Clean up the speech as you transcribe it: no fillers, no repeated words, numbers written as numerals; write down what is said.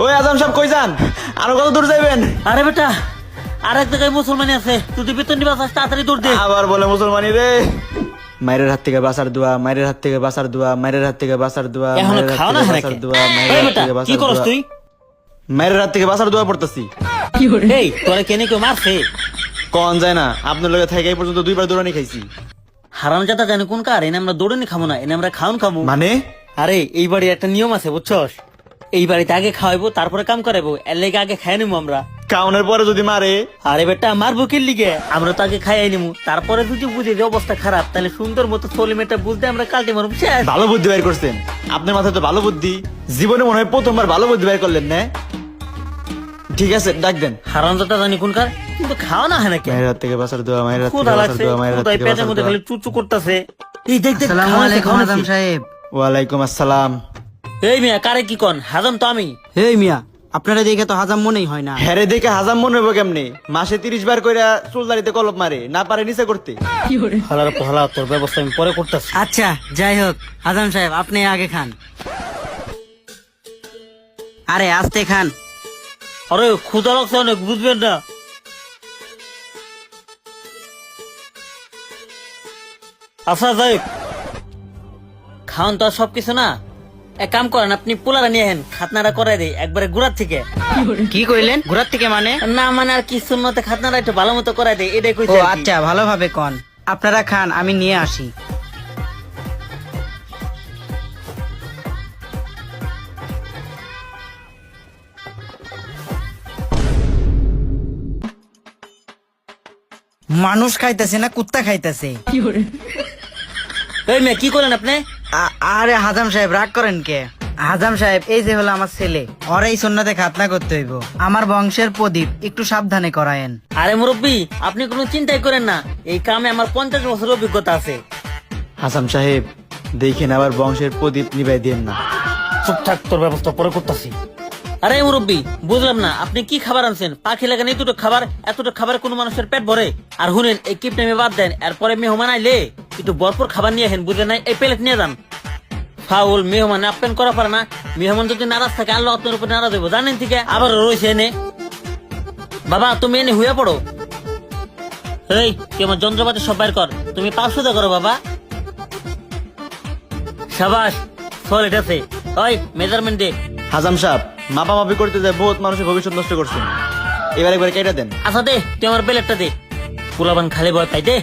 ওই আজম সাহেব কই যান? আরো কত দূর যাইবেন? আরে বেটা আর এক জায়গায় মুসলমানি আছে, তুই বেতন নিবা চাস, তাড়াতাড়ি দৌড় দে। আবার বলে মুসলমানি রে। মায়ের হাত থেকে বাঁচার দোয়া, মায়ের হাত থেকে বাঁচার দোয়া, মায়ের হাত থেকে বাঁচার দোয়া, এখনো মায়ের হাত খাও না থেকে নাকি? বাঁচার দোয়া, এই মায়ের হাত বেটা থেকে কি বাঁচার করস দোয়া। তুই? মায়ের হাত থেকে বাঁচার দোয়া পড়তেছি। এই তোরে কেনে কেউ মারছে? কোন যায় না, আপনার লগে থেকে এই পর্যন্ত 2 বার দৌড়ানি খাইছি। হারামজাদা জানি কোন কার, এনে আমরা দৌড়ানি খাবো না, এনে আমরা খাওন খাবো। মানে আরে এই বাড়ির একটা নিয়ম আছে বুঝছস, এই বাড়িতে আগে খাওয়াইবো তারপরে কাম করাইবো, এর লেগে আগে খাই নিবো আমরা। কাউনের পরে যদি মারে? আরে বেটা মারবো কি লিগে, আমরা তো আগে খাইয়াই নিবো, তারপরে যদি বুঝি যে অবস্থা খারাপ তাহলে সুন্দর মতো ছোলি মেয়েটা বুঝতে আমরা কালটি মারবো শেষ। ভালো বুদ্ধি বের করছেন, আপনার মাথায় তো ভালো বুদ্ধি। জীবনে মনে হয় প্রথমবার ভালো বুদ্ধি বের করলেন না? ঠিক আছে ডাক দেন। হারামজাদা জানি কোন কার, কিন্তু খাওয়া না হয় নাকি? মায়ের হাত থেকে বাঁচার দোয়া, মায়ের হাত থেকে ক্ষুধা বাঁচার লাগছে, দোয়া, মায়ের হাত ক্ষুধায় থেকে পেটের বাঁচার মধ্যে দোয়া। খালি চুচু করতেছে। এই দেখ দেখ আসসালামু খাওয়া আলাইকুম খাওয়া আদম নাকি? সাহেব। ওয়ালাইকুম আসসালাম। এই মিয়া কারে কি কন, হাজম তো আমি। এই মিয়া, আপনারা দেখে তো হাজাম মনেই হয় না। হ্যারে দেখে হাজাম মনে হইব কেমনে? মাসে 30 বার কইরা চুলদারিতে কলপ মারে, না পারে নিচে করতে। হালার পহলা তোর ব্যবস্থা আমি পরে করতেছি। আচ্ছা যাই হোক, আদম সাহেব আপনি আগে খান। আরে আস্তে খান। আরে ক্ষুধা লাগছে অনেক, বুঝবেন না? আচ্ছা যাই খাওন তো আর সবকিছু না, এক কাম করেন আপনি পোলারা নিয়ে হেন, খাতনাটা করাই দেয় একবারে গুড়ার থেকে। কি কইলেন? ঘোরার থেকে মানে? না মানে আর কি, সুন্নতে খাতনাটা একটু ভালো মতো করাই দেয়, এটাই ও কইছি আর কি। আচ্ছা, ভালোভাবে কন। আপনারা খান, আমি নিয়ে আসি। মানুষ খাইতেছে না কুত্তা খাইতেছে? এই মেয়ে কি করেন আপনি? আরে হাজাম সাহেব রাগ করেন কে? হাজাম সাহেব এই যে হলো আমার ছেলে, ওর এই সন্ন্যাতে খাতনা করতে হইব। আমার বংশের প্রদীপ, একটু সাবধানে করায়েন। আরে মুরব্বী আপনি কোনো চিন্তাই করেন না, এই কামে আমার 50 বছর অভিজ্ঞতা আছে। হাসান সাহেব দেখেন আবার বংশের প্রদীপ নিভাই দেন না। চুপ থাক, তোর ব্যবস্থা পরে করতেছি। আরে মুরব্বী বুঝলাম না, আপনি কি খাবার আনছেন? পাখি লাগান এতটুকু খাবার, এতটুকু খাবার কোনো মানুষের পেট ভরে? আর শুনেন এই কিপ নেমে বাদ দেন, এরপরে মেহমান আইলে একটু ভরপুর খাবার নিয়ে আসেন, বুঝলেন না? এই প্লেট নিয়ে যান। ফাউল মেহমান আপ্যায়ন করা পারে না, মেহমান যদি নারাজ থাকে আল্লাহ আপনার উপর নারাজ হইব, জানেন? ঠিক আছে, আবার রয়েছে এনে। বাবা তুমি এনে হুয়ে পড়ো। এই তুই আমার যন্ত্রপাতি সব বাইর কর, তুমি পাঁচ সোজা করো বাবা। সাবাস, সলিড আছে। ওই মেজারমেন্ট দে। হাজাম সাহেব মাপামাপি করতে যায় বহুত মানুষের ভবিষ্যৎ নষ্ট করছেন, এবার একবার কেটে দেন। আচ্ছা দে, তুই আমার প্লেটটা দে। পোলাবান খালি ভয় পাই, দে।